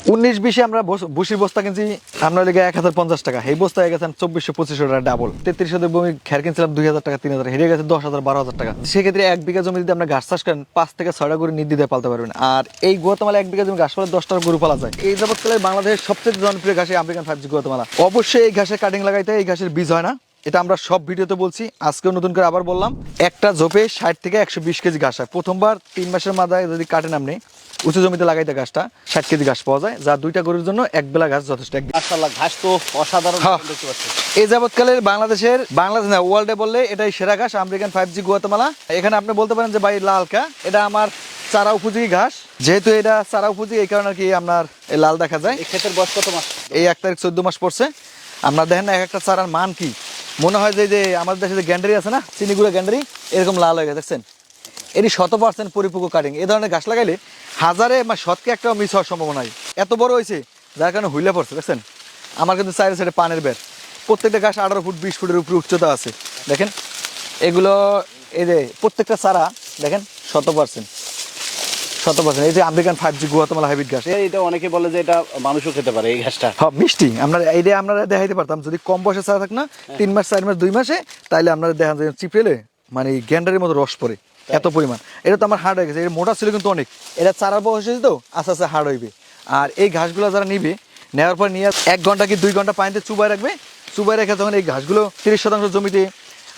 19-20 আমরা ভুসির বস্তা কিনছি আমরা লেগে 1050 টাকা, এই বস্তা হয়ে গেছেন 2400-2500 টাকা ডাবল। 33 বমি খের কিনছিলাম 2000 টাকা 3000, হেরে গেছে 10,000-12,000 টাকা। সেক্ষেত্রে 1 বিঘা জমি যদি আমরা ঘাস চাষ করেন 5 থেকে 6টা গরু নির্দ্বিধায় পালতে পারবেন। আর এই গুয়াতেমালা 1 বিঘা জমি ঘাস পালে 10টা গরু পালা যায়। এই যাবৎকালে বাংলাদেশের সবচেয়ে জনপ্রিয় ঘাস আমেরিকান 5G গুয়াতেমালা। অবশ্যই এই ঘাসের কাটিং লাগাইতে, এই ঘাসের বীজ হয় না, এটা আমরা সব ভিডিওতে বলছি, আজকেও নতুন করে আবার বললাম। একটা ঝোপে 60 থেকে 120 কেজি ঘাস হয়। প্রথমবার 3 মাসের মাথায় যদি কাটেন আপনি উঁচু জমিতে লাগাইতে ঘাসটা 60 কেজি ঘাস পাওয়া যায়, যা 2টা গরুর জন্য 1 বেলা ঘাস যথেষ্ট। মাশাআল্লাহ, ঘাস তো অসাধারণ দেখতে পাচ্ছি। এই যাবৎকালের বাংলাদেশ না ওয়ার্ল্ডে বললে এটাই সেরা ঘাস আমেরিকান 5G গুয়াতেমালা। এখানে আপনি বলতে পারেন যে ভাই লালকা, এটা আমার চারা উপযোগী ঘাস, যেহেতু এটা চারা উপযোগী এই কারণে আর কি আপনার লাল দেখা যায়। এই ক্ষেতের বয়স কত মাস? এই 1 তারিখ 14 মাস পড়ছে। আপনার দেখেন না এক একটা চারার মান কি, মনে হয় যে আমাদের দেশে যে গ্যান্ডারি আছে না, চিনিগুড়া গ্যান্ডারি, এরকম লাল হয়ে গেছে দেখছেন। এটি 100% পরিপক্ক কাটিং। এই ধরনের ঘাস লাগাইলে হাজারে শতকে একটাও মিস হওয়ার সম্ভাবনা নাই। এত বড় হয়েছে যার কারণে হুইলে পড়ছে দেখছেন। আমার কিন্তু চাইরে সাইডে পানের বের, প্রত্যেকটা ঘাস 18 ফুট 20 ফুটের উপরে উচ্চতা আছে দেখেন। এগুলো এই যে প্রত্যেকটা চারা দেখেন 100%। এই যে আমেরিকান 5G গুয়াতেমালা হাইব্রিড ঘাস, এটা অনেকে বলে যে এটা মানুষও খেতে পারে এই ঘাসটা। হ্যাঁ মিষ্টি। আমরা দেখাইতে পারতাম যদি কম বয়সে চারা থাক না, 3 মাস 4 মাস 2 মাসে, তাইলে আপনারা দেখান যে চিপড়েলে মানে গ্যান্ডারের মতো রস পড়ে এত পরিমাণ। এটা তো আমার হার্ড হয়ে গেছে, এটা মোটা ছিল কিন্তু অনেক, এটা চারার বয়স হয়েছে তো আস্তে আস্তে হার্ড হইবে। আর এই ঘাসগুলো যারা নিবে, নেওয়ার পর নিয়ে 1 ঘন্টা কি 2 ঘন্টা পানিতে চুবাই রাখবে। চুবাই রেখে তখন এই ঘাসগুলো 30% জমিতে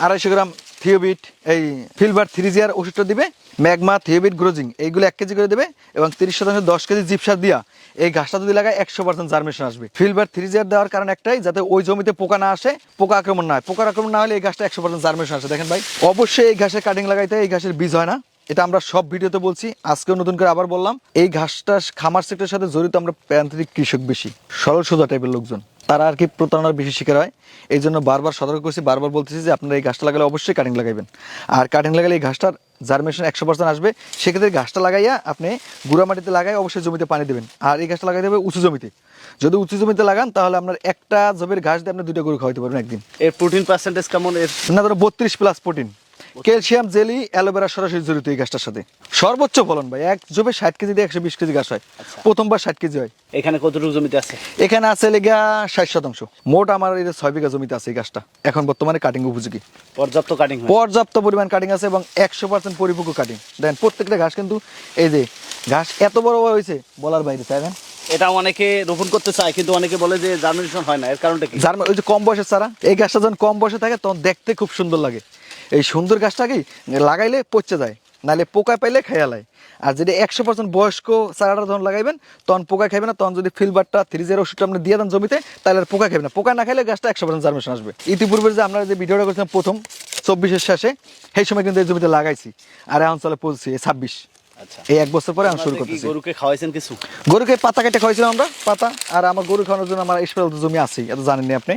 250 গ্রাম থিওবিট এই ফিলবার 3G ওষুধটা দিবে, ম্যাগমা থিওবিট গ্রোজিং এইগুলো 1 কেজি করে দেবে, এবং 30% 10 কেজি জিপসার দিয়া এই ঘাসটা যদি লাগায় 100% জার্মিনেশন আসবে। ফিলবার 3G দেওয়ার কারণ একটাই, যাতে ওই জমিতে পোকা না আসে, পোকা আক্রমণ না হয়। পোকা আক্রমণ না হলে এই ঘাসটা 100% জার্মিনেশন আসে। দেখেন ভাই, অবশ্যই এই ঘাসের কাটিং লাগাইতে, এই ঘাসের বীজ হয় না, এটা আমরা সব ভিডিওতে বলছি, আজকেও নতুন করে আবার বললাম। এই ঘাসটা খামার সেক্টরের সাথে জড়িত আমরা প্রান্তিক কৃষক বেশি, সরল সোজা টাইপের লোকজন, তারা আর কি প্রতারণার বেশি শিকার হয়। এই জন্য বারবার সতর্ক করছি, বারবার বলতেছি যে আপনারা এই ঘাসটা লাগালে অবশ্যই কাটিং লাগাইবেন। আর কাটিং লাগালে এই ঘাসটার জার্মিনেশন 100% আসবে। সেক্ষেত্রে ঘাসটা লাগাইয়া আপনি গুঁড়া মাটিতে লাগাই অবশ্যই জমিতে পানি দেবেন। আর এই ঘাসটা লাগাইতে হবে উঁচু জমিতে। যদি উঁচু জমিতে লাগান তাহলে আপনার একটা জমির ঘাস দিয়ে আপনি 2টা গরু খাওয়াইতে পারবেন একদিন। এর প্রোটিন পার্সেন্টেজ কেমন? এর না ধরো 32+ প্রোটিন, ক্যালসিয়াম, জেলি, অ্যালোভেরা সরাসরি জড়িত এই গাছটার সাথে। সর্বোচ্চ ফলন ভাই, এক জবে 60 কেজি দিয়ে 120 কেজি গাছ হয়। প্রথমবার 60 কেজি হয়। এখানে কতটুকু জমিতে আছে? এখানে আছে লেগা 60%। মোট আমার এই 6 বিঘা জমিতে আছে এই গাছটা, এখন বর্তমানে কাটিং উপযোগী। পর্যাপ্ত কাটিং, পর্যাপ্ত পরিমাণ কাটিং আছে এবং 100% পরিপক্ক কাটিং। দেখেন প্রত্যেকটা ঘাস কিন্তু এই যে ঘাস এত বড় বড় হয়েছে বলার বাইরে। চাইবেন এটা অনেকে রোপণ করতে চায়, কিন্তু অনেকে বলে যে জার্মিনেশন হয় না, এর কারণটা কি? ওই যে কম বয়সের চারা, এই গাছটা যখন কম বয়সে থাকে তখন দেখতে খুব সুন্দর লাগে। এই সুন্দর গাছটাকেই লাগাইলে পচে যায়, নাহলে পোকা পাইলে খাইয়ালায়। আর যদি 100% বয়স্ক চারাটা যখন লাগাইবেন তখন পোকা খাইবে না। তখন যদি ফিলবারটা 3G ওষুধটা আপনি দিয়ে দেন জমিতে, তাহলে আর পোকা খাইবে না। পোকা না খাইলে গাছটা 100% জার্মিনেশন আসবে। ইতিপূর্বে যে আমরা যে ভিডিওটা করছিলাম প্রথম 24-এর শেষে, সেই সময় কিন্তু এই জমিতে লাগাইছি, আর এখন চলে পৌঁছছি 26। আচ্ছা, এই 1 বছর পরে আমি শুরু করতেছি। গরুকে খাওয়াইছেন কিছু? গরুকে পাতা কেটে খাওয়াইছিলাম আমরা, পাতা। আর আমার গরু খাওয়ানোর জন্য আমার স্পেশাল জমি আছেই, এত জানেননি আপনি।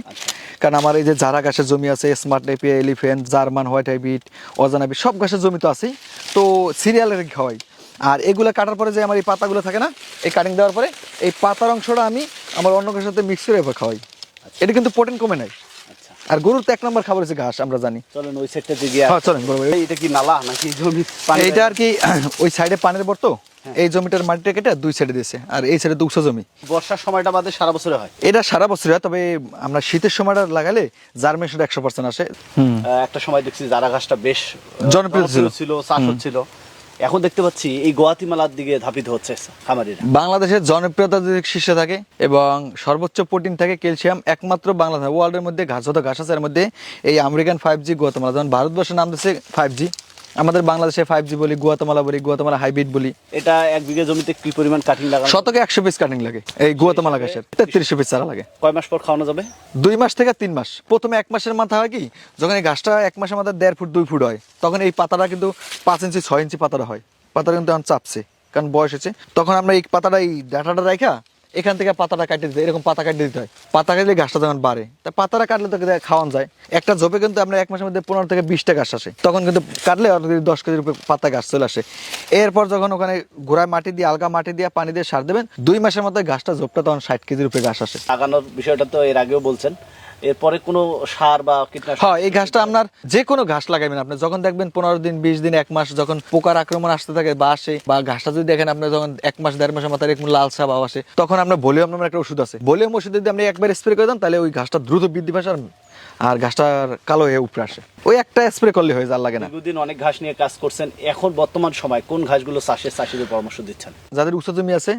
কারণ আমার এই যে জারা ঘাসের জমি আছে, smart Napier, elephant, German white hybrid, অজানাবি, সব ঘাসের জমি তো আছেই। তো সিরিয়ালের খাওয়াই। আর এগুলো কাটার পরে যে আমার এই পাতাগুলো থাকে না, এই কাটিং দেওয়ার পরে এই পাতার অংশটা আমি আমার অন্য ঘাসের সাথে মিক্স করে এবার খাওয়াই। এটা কিন্তু প্রোটিন কমে নাই। আর গরুর তো 1 নম্বর খাবার হচ্ছে ঘাস, আমরা জানি। চলেন ওই সাইডটা দিয়ে। হ্যাঁ চলেন। এটা কি নালা নাকি জমি? এইটা আর কি ওই সাইডে পানির বর্ত, এই জমিটার মাটিটা কেটে 2 সাইডে দিয়েছে, আর এই সাইডে তো উঁচু জমি। বর্ষার সময়টা বাদে সারা বছরে হয়? এটা সারা বছর হয়, তবে আমরা শীতের সময়টা লাগালে জার্মিনেশন 100% আসে। একটা সময় দেখছি জারা ঘাসটা বেশ জনপ্রিয় ছিল, চাষ হচ্ছিল। এখন দেখতে পাচ্ছি এই গুয়াতেমালার দিকে ধাবিত হচ্ছে খামারিরা। বাংলাদেশের জনপ্রিয়তা যদি শীর্ষে থাকে এবং সর্বোচ্চ প্রোটিন থাকে, ক্যালসিয়াম, একমাত্র বাংলাদেশ ওয়ার্ল্ডের মধ্যে ঘাস যত ঘাস আছে এর মধ্যে এই আমেরিকান 5G গুয়াতেমালা। যেমন ভারতবর্ষের নাম দিচ্ছে 5G, আমাদের বাংলাদেশে 5G বলি, গুয়াতেমালা বলি, গুয়াতেমালা হাইব্রিড বলি। এটা 1 বিঘা জমিতে কি পরিমাণ কাটিং লাগানো? শতকে 100 পিস কাটিং লাগে এই গুয়াতেমালা ঘাসের। 3300 পিস চারা লাগে। কয় মাস পর খাওয়ানো যাবে? 2 মাস থেকে 3 মাস। প্রথমে 1 মাসের মাথা হয় কি, যখন এই ঘাসটা 1 মাসের মাথা 1.5 ফুট 2 ফুট হয়, তখন এই পাতাটা কিন্তু 5 ইঞ্চি 6 ইঞ্চি পাতাটা হয়। পাতাটা কিন্তু এখন চাপছে, কারণ বয়স হচ্ছে। তখন আমরা এই পাতাটা, এই ডাটাটা রাখা এখান থেকে পাতাটা কাটিয়ে দিতে, এরকম পাতা কাটিয়ে দিতে হয়। পাতা কাটলে ঘাসটা যখন বাড়ে, তা পাতাটা কাটলে তো খাওয়ান যায়। একটা ঝোপে কিন্তু আমরা 1 মাসের মধ্যে 15 থেকে 20টা ঘাস আসে। তখন কিন্তু কাটলে 10 কেজির উপরে পাতা ঘাস চলে আসে। এরপর যখন ওখানে গোড়ায় মাটি দিয়ে, আলগা মাটি দিয়ে, পানি দিয়ে সার দেবেন, 2 মাসের মধ্যে ঘাসটা ঝোপটা তখন 60 কেজির উপরে ঘাস আসে। লাগানোর বিষয়টা তো এর আগেও বলছেন, এরপরে কোনো সার বা কীটনাশক? হ্যাঁ, এই ঘাসটা আপনার যে কোনো ঘাস লাগাবেন, আপনি যখন দেখবেন 15 দিন 20 দিন 1 মাস যখন পোকার আক্রমণ আসতে থাকে বা আসে, বা ঘাসটা যদি দেখেন আপনি যখন 1 মাস 1.5 মাসের মাথায় এরকম লাল সাপ আসে, তখন আপনার ভলিউম নামের একটা ওষুধ আছে, ভলিউম ওষুধ যদি আপনি একবার স্প্রে করে দেন তাহলে ওই ঘাসটা দ্রুত বৃদ্ধি পায় আর ঘাসটার কালো হয়ে উপরে আসে। ওই একটা স্প্রে করলে হয়ে যায়, আর লাগে না। দীর্ঘদিন অনেক ঘাস নিয়ে কাজ করছেন, এখন বর্তমান সময় কোন ঘাসগুলো চাষিদের পরামর্শ দিচ্ছেন? যাদের উঁচু জমি আছে,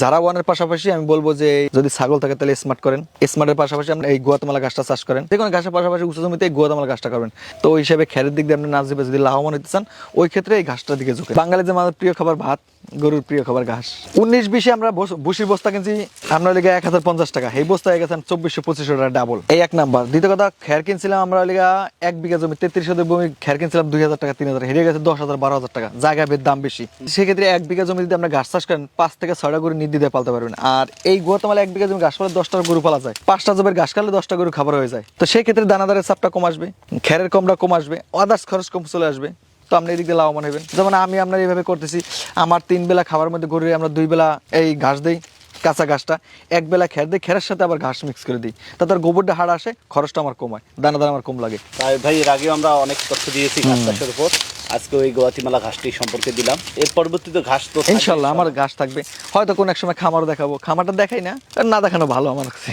যারা ওয়ানের পাশাপাশি আমি বলবো যে যদি ছাগল থাকে তাহলে স্মার্ট করেন, স্মার্টের পাশাপাশি আপনি এই গুয়াতেমালা গাছটা চাষ করেন, যে কোনো ঘাসের পাশাপাশি উঁচু জমিতে এই গুয়াতেমালা গাছটা করবেন। তো ওই হিসাবে খেরের দিক দিয়ে আপনি নাচ দিবে যদি লাভবান হতে চান, ওই ক্ষেত্রে এই ঘাসটার দিকে ঝুঁকে। বাঙালির যে আমাদের প্রিয় খাবার ভাত, গরুর প্রিয় খাবার ঘাস। 19-20 আমরা ভুসির বস্তা কিনছি আমরা লিগা 1050 টাকা, এই বস্তা হয়ে গেছেন 2400-2500 টাকা ডাবল। এই এক নাম্বার। দ্বিতীয় কথা, খের কিনছিলাম আমরা লিগা 1 বিঘা জমি 33 ভূমি খের কিনছিলাম 2000 টাকা 3000, হেরে গেছে 10,000-12,000 টাকা, জায়গা বেদ দাম বেশি। সেক্ষেত্রে 1 বিঘা জমি যদি আমরা ঘাস চাষ করেন 5 থেকে 6টা গরু নির্দ্বিধায় পালতে পারবেন। আর এই গুয়াতেমালা 1 বিঘা জমি ঘাস পালে 10টা গরু পালা যায়, 5টা জমির ঘাস কাটলে 10টা গরু খাবার হয়ে যায়। তো সেই ক্ষেত্রে দানাদারের চাপটা কম আসবে, খেরের কমটা কম আসবে, আদার্স খরচ কম চলে আসবে। তো আপনি এদিক দিয়ে লাভবান হবেন। যেমন আমি আপনার এইভাবে করতেছি, আমার 3 বেলা খাবার মধ্যে গরুরে আমরা 2 বেলা এই ঘাস দিই, কাঁচা ঘাসটা 1 বেলা খের দিই, খেরের সাথে আবার ঘাস মিক্স করে দিই, তাতে আর গোবরটা হাড় আসে, খরচটা আমার কমায়, দানাদার আমার কম লাগে। তাই ভাই, এর আগেও আমরা অনেক তথ্য দিয়েছি ঘাস চাষের উপর, আজকে ওই গুয়াতিমালা ঘাসটি সম্পর্কে দিলাম। এর পরবর্তীতে ঘাস তো ইনশাল্লাহ আমার ঘাস থাকবে, হয়তো কোন এক সময় খামারও দেখাবো, খামারটা দেখাই না, আর না দেখানো ভালো আমার কাছে।